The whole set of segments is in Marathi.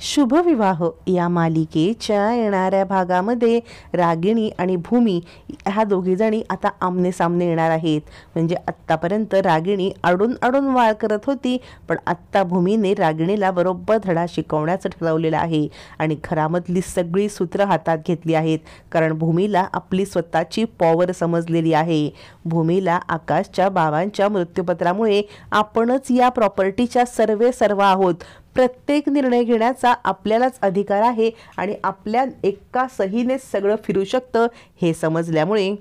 शुभविवाह या मालिकेच्या येणाऱ्या भागामध्ये रागिणी आणि भूमी ह्या दोघीजणी आता आमने सामने येणार आहेत. म्हणजे आत्तापर्यंत रागिणी अडून अडून वाळ करत होती, पण आत्ता भूमीने रागिणीला बरोबर धडा शिकवण्याचं ठरवलेलं आहे आणि घरामधली सगळी सूत्र हातात घेतली आहेत. कारण भूमीला आपली स्वतःची पॉवर समजलेली आहे. भूमीला आकाशच्या बाबांच्या मृत्यूपत्रामुळे आपणच या प्रॉपर्टीच्या सर्व आहोत. प्रत्येक निर्णय घेण्याचा आपल्यालाच अधिकार आहे आणि आपल्या एका सहीने सगळं फिरू शकतं हे समजल्यामुळे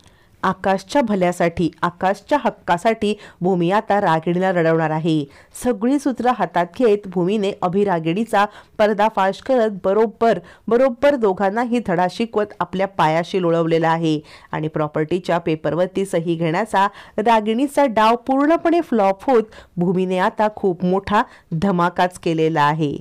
आकाशच्या भल्यासाठी, आकाशच्या हक्कासाठी भूमी आता रागिणीला रडवणार आहे. सगळी सूत्र हातात घेत भूमीने अभिरागिणीचा पर्दाफाश करत बरोबर दोघांनाही धडा शिकवत आपल्या पायाशी लोळवलेला आहे. आणि प्रॉपर्टीच्या पेपरवरती सही घेण्याचा रागिणीचा डाव पूर्णपणे फ्लॉप होत भूमीने आता खूप मोठा धमाकाच केलेला आहे.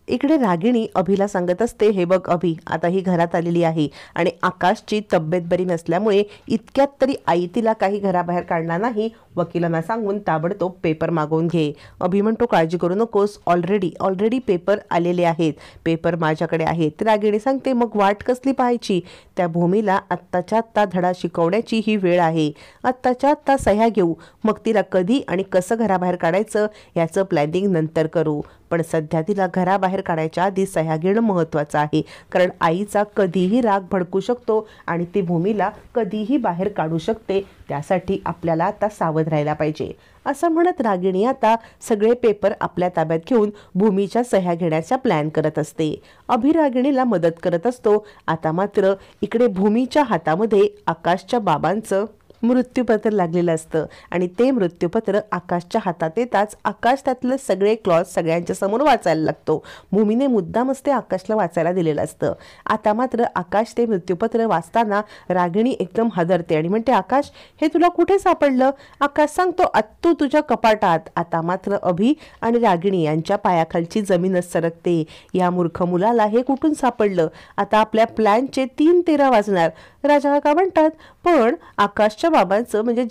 इकडे रागिणी अभिला सांगत असते, हे बघ अभि, आता ही घरात आलेली आहे आणि आकाशची तब्येत बरी नसल्यामुळे इतक्यात तरी आई तिला काही घराबाहेर काढणार नाही. वकिलांना सांगून ताबडतोब पेपर मागवून घे. अभि म्हणतो, काळजी करू नकोस, ऑलरेडी पेपर आलेले आहेत, पेपर माझ्याकडे आहेत. रागिणी सांगते, मग वाट कसली पाहायची? त्या भूमीला आत्ताच्या आत्ता धडा शिकवण्याची ही वेळ आहे. आत्ताच्या आत्ता सह्या घेऊ, मग तिला कधी आणि कसं घराबाहेर काढायचं याचं प्लॅनिंग नंतर करू. पण सध्या तिला घराबाहेर काढायच्या आधी सह्या घेणं महत्त्वाचं आहे. कारण आईचा कधीही राग भडकू शकतो आणि ती भूमीला कधीही बाहेर काढू शकते. त्यासाठी आपल्याला आता सावध राहायला पाहिजे. असं म्हणत रागिणी आता सगळे पेपर आपल्या ताब्यात घेऊन भूमीच्या सह्या घेण्याचा प्लॅन करत असते. अभिरागिणीला मदत करत असतो. आता मात्र इकडे भूमीच्या हातामध्ये आकाशच्या बाबांचं मृत्यूपत्र लागलेलं असतं आणि ते मृत्यूपत्र आकाशच्या हातात येताच आकाश त्यातले सगळे क्लॉज सगळ्यांच्या समोर वाचायला लागतो. भूमीने मुद्दामच ते आकाशला वाचायला दिलेलं असतं. आता मात्र आकाश ते मृत्यूपत्र वाचताना रागिणी एकदम हादरते आणि म्हणते, आकाश, हे तुला कुठे सापडलं? आकाश सांगतो, आत्तू तुझ्या कपाटात. आता मात्र अभि आणि रागिणी यांच्या पायाखालची जमीनच सरकते. या मूर्ख मुलाला हे कुठून सापडलं? आता आपल्या प्लॅनचे 3-13 वाजणार. राजा काका म्हणतात, पण आकाशच्या बाबांचं म्हणजे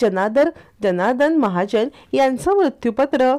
जनार्दन महाजन यांचं मृत्यूपत्र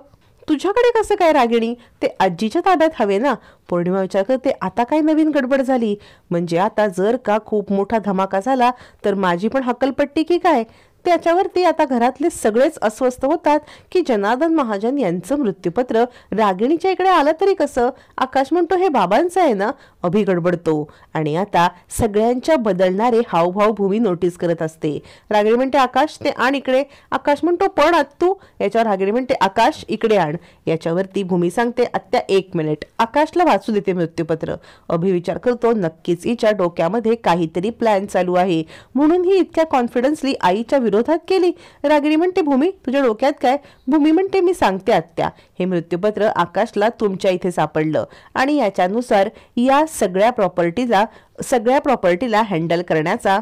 तुझ्याकडे कसं काय रागिणी? ते आजीच्या ताब्यात हवे ना? पौर्णिमा विचार करते, आता काय नवीन गडबड झाली? म्हणजे आता जर का खूप मोठा धमाका झाला तर माझी पण हक्कलपट्टी की काय? त्याच्यावरती आता घरातले सगळेच अस्वस्थ होतात की जनार्दन महाजन यांचं मृत्यूपत्र रागिणीच्या इकडे आलं तरी कसं? आकाश म्हणतो, हे बाबांचं आहे ना? अभि गडबडतो आणि आता सगळ्यांच्या बदलणारे हावभाव भूमी नोटीस करत असते. रागिणी म्हणते, आकाश, ते आण इकडे. आकाश म्हणतो, पण आत्तू. याच्यावर रागिणी म्हणते, आकाश इकडे आण. याच्यावरती भूमी सांगते, आत्या 1 मिनिट. आकाशला वाचू देते मृत्यूपत्र. अभि विचार करतो, नक्कीच हिच्या डोक्यामध्ये काहीतरी प्लॅन चालू आहे म्हणून ही इतक्या कॉन्फिडन्सली आईच्या विरोधात केली. रागिणी म्हणते, भूमी, तुझ्या डोक्यात काय? भूमी म्हणते, मी सांगते आत्या, हे मृत्यूपत्र आकाशला तुमच्या इथे सापडलं आणि याच्यानुसार या सगळ्या प्रॉपर्टीला हँडल करण्याचा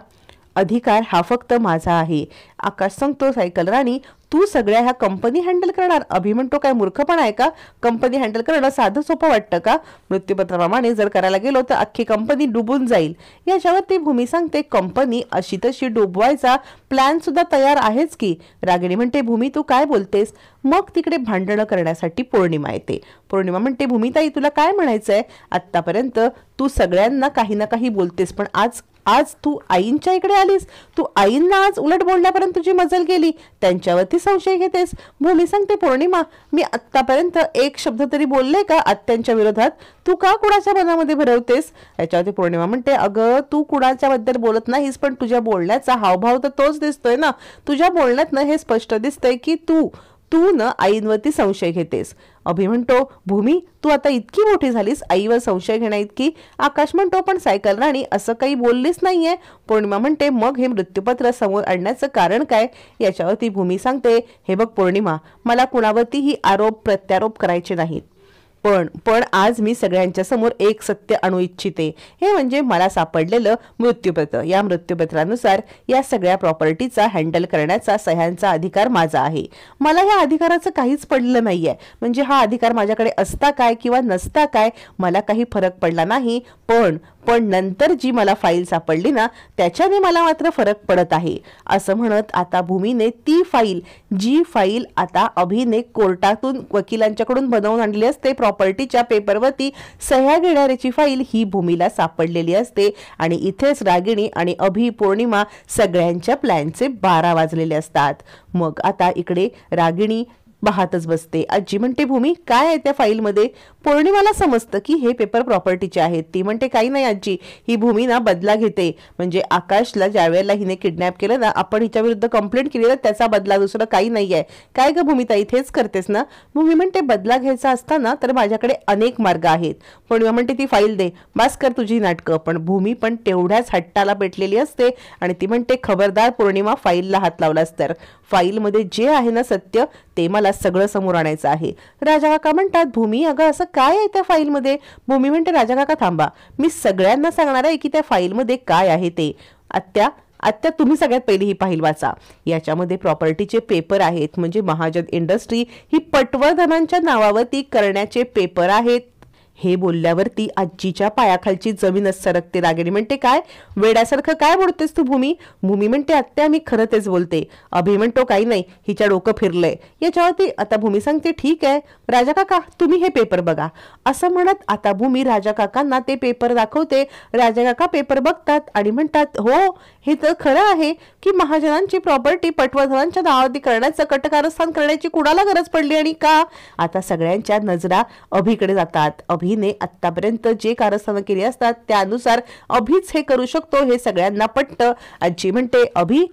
अधिकार हा फक्त माझा आहे. आकाश सांगतो, सायकल राणी, तू सगळ्या ह्या कंपनी हँडल करणार? अभि म्हणतो, काय मूर्खपणा आहे का? कंपनी हँडल करणं साधं सोपं वाटतं का? मृत्यूपत्राप्रमाणे जर करायला गेलो तर अख्खी कंपनी डुबून जाईल. याच्यावरती भूमी सांगते, कंपनी अशी तशी डुबवायचा प्लॅन सुद्धा तयार आहेच की. रागिणी म्हणते, भूमी, तू काय बोलतेस? मग तिकडे भांडणं करण्यासाठी पौर्णिमा येते. पौर्णिमा म्हणते, भूमिताई, तुला काय म्हणायचंय? आत्तापर्यंत तू सगळ्यांना काही ना काही बोलतेस, पण आज तू आईंच्या इकडे आलीस. तू आईंना आज उलट बोलण्यापर्यंत तुझी मजल गेली, त्यांच्यावरती संशय घेतेस. भूमी सांगते, पौर्णिमा, मी आत्तापर्यंत एक शब्द तरी बोलले का आत्यांच्या विरोधात? तू का कुणाच्या मनामध्ये भरवतेस? याच्यावरती पौर्णिमा म्हणते, अगं, तू कुणाच्या बद्दल बोलत नाहीस, पण तुझ्या बोलण्याचा हावभाव तर तोच दिसतोय ना. तुझ्या बोलण्यातनं हे स्पष्ट दिसतंय की तू न आईंवरती संशय घेतेस. अभि म्हणतो, भूमी, तू आता इतकी मोठी झालीस आईवर संशय घेण्या इतकी? आकाश म्हणतो, पण सायकल राणी, असं काही बोललीच नाहीये. पौर्णिमा म्हणते, मग हे मृत्यूपत्र समोर आणण्याचं कारण काय? याच्यावरती भूमी सांगते, हे बघ पौर्णिमा, मला कुणावरतीही आरोप प्रत्यारोप करायचे नाहीत, पण आज मी सगळ्यांच्या समोर एक सत्य आणू इच्छिते. हे म्हणजे मला सापडलेलं मृत्यूपत्र. या मृत्यूपत्रानुसार या सगळ्या प्रॉपर्टीचा हँडल करण्याचा सह्यांचा अधिकार माझा आहे. मला या अधिकाराचं काहीच पडलं नाहीये. म्हणजे हा अधिकार माझ्याकडे असता काय किंवा नसता काय मला काही फरक पडला नाही, पण नंतर जी मला फाईल सापडली ना त्याच्याने मला मात्र फरक पडत आहे, असं म्हणत आता भूमीने ती फाईल, जी फाईल आता अभिने कोर्टातून वकिलांच्याकडून बनवून आणली असते, प्रॉपर्टीच्या पेपरवरती सह्या घेणाऱ्याची फाईल ही भूमीला सापडलेली असते. आणि इथेच रागिणी आणि अभि, पौर्णिमा सगळ्यांच्या प्लॅनचे 12 वाजलेले असतात. मग आता इकडे रागिणी पाहतच बसते. आजी म्हणते, भूमी काय आहे त्या फाईलमध्ये? पौर्णिमाला समजतं की हे पेपर प्रॉपर्टीचे आहेत. ती म्हणते, काही नाही आजी, ही भूमी ना बदला घेते. म्हणजे आकाशला ज्या वेळेला हिने किडनॅप केलं ना, आपण हिच्या विरुद्ध कंप्लेंट केली ना, त्याचा बदला, दुसरं काही नाहीये. काय ग भूमिता, इथेच करतेस ना? भूमी म्हणते, बदला घ्यायचा असताना तर माझ्याकडे अनेक मार्ग आहेत. पौर्णिमा म्हणते, ती फाईल दे, बस कर तुझी नाटकं. पण भूमी पण तेवढ्याच हट्टाला पेटलेली असते आणि ती म्हणते, खबरदार पौर्णिमा, फाईलला हात लावलास तर फाईलमध्ये जे आहे ना सत्य ते मला सगळं समोर आणायचं आहे. राजा काका म्हणतात, भूमी अगं असं काय आहे त्या फाईलमध्ये? भूमी म्हणते, राजा काका थांबा, मी सगळ्यांना सांगणार आहे की त्या फाईलमध्ये काय आहे ते. आत्या तुम्ही सगळ्यात पहिली ही फाईल वाचा. याच्यामध्ये प्रॉपर्टीचे पेपर आहेत. म्हणजे महाजन इंडस्ट्री ही पटवर्धनांच्या नावावरती करण्याचे पेपर आहेत. हे बोलल्यावरती आजीच्या पायाखालची जमीनच सरकते. रागिणी म्हणते, काय वेड्यासारखं काय बोलतेस तू भूमी? भूमी म्हणते, आत्या मी खरं तेच बोलते. अभि म्हणतो, काही नाही, हिच्या डोकं फिरलंय. याच्यावरती आता भूमी सांगते, ठीक आहे राजा काका, तुम्ही हे पेपर बघा. असं म्हणत आता भूमी राजा काकांना ते पेपर दाखवते. राजा काका पेपर बघतात आणि म्हणतात, हो हे तर खरं आहे की महाजनांची प्रॉपर्टी पटवर्धनांच्या नावावरती करण्याचं कटकारस्थान करण्याची कुणाला गरज पडली आणि का? आता सगळ्यांच्या नजरा अभिकडे जातात. अभिने आतापर्यंत जे कारस्थानं केली असतात त्यानुसार अभिच हे करू शकतो हे सगळ्यांना पटतं. आजी म्हणते, अभि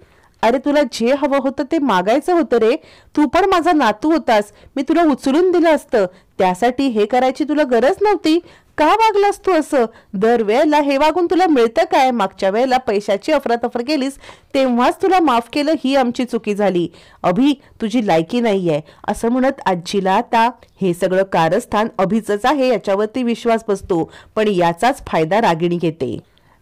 अरे तुला जे हवं होतं ते मागायचं होतं रे. तू पण माझा नातू होतास, मी तुला उचलून दिलं असतं. त्यासाठी हे करायची तुला गरज नव्हती. का वागलास तू असं? दरवेळेला हे वागून तुला मिळतं काय? मागच्या वेळेला पैशाची अफरातफर केलीस तेव्हाच तुला माफ केलं, ही आमची चुकी झाली. अभि तुझी लायकी नाहीये. असं म्हणत आजीला आता हे सगळं कारस्थान अभिचंच आहे याच्यावरती विश्वास बसतो. पण याचाच फायदा रागिणी घेते.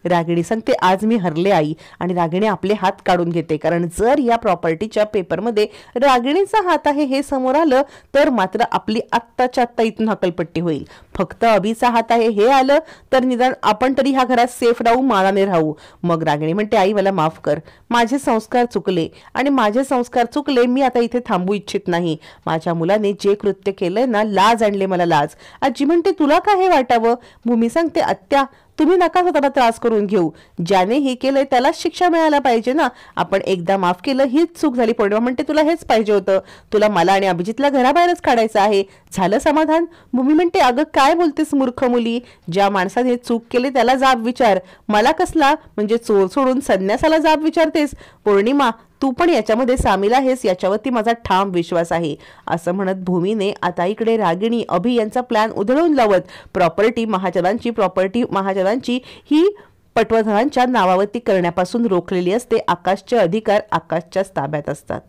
रागिणी सांगते, आज मी हरले आई. आणि रागिणी आपले हात काढून घेते. कारण जर या प्रॉपर्टीच्या पेपरमध्ये रागिणीचा हात आहे हे समोर आलं तर मात्र आपली आत्ताच्या आत्ता इथून हकलपट्टी होईल. फक्त अभिचा हात आहे हे आलं तर निदान आपण तरी ह्या घरात सेफ राहू, मानाने राहू. मग रागिणी म्हणते, आई मला माफ कर, माझे संस्कार चुकले आणि माझे संस्कार चुकले. मी आता इथे थांबू इच्छित नाही. माझ्या मुलाने जे कृत्य केलंय ना, लाज आणले मला, लाज. आजी म्हणते, तुला काय हे वाटावं? भूमी सांगते, आत्या तुम्ही नका स्वतःला त्रास करून घेऊ. ज्याने हे केलंय त्याला शिक्षा मिळायला पाहिजे ना. आपण एकदा माफ केलं, हीच चूक झाली. पौर्णिमा म्हणते, तुला हेच पाहिजे होतं, तुला मला आणि अभिजितला घराबाहेरच काढायचं आहे. झालं समाधान? भूमी म्हणते, अगं काय बोलतेस मूर्ख मुली, ज्या माणसाने चूक केली त्याला जाब विचार, मला कसला म्हणजे चोर सोडून संन्यासाला जाब विचारतेस? पौर्णिमा तू पण याच्यामध्ये सामील आहेस याच्यावरती माझा ठाम विश्वास आहे. असं म्हणत भूमीने आता इकडे रागिणी अभि यांचा प्लॅन उधळून लावत प्रॉपर्टी महाजनांची ही पटवर्धनांच्या नावावरती करण्यापासून रोखलेली असते. आकाशचे अधिकार आकाशच्याच ताब्यात असतात.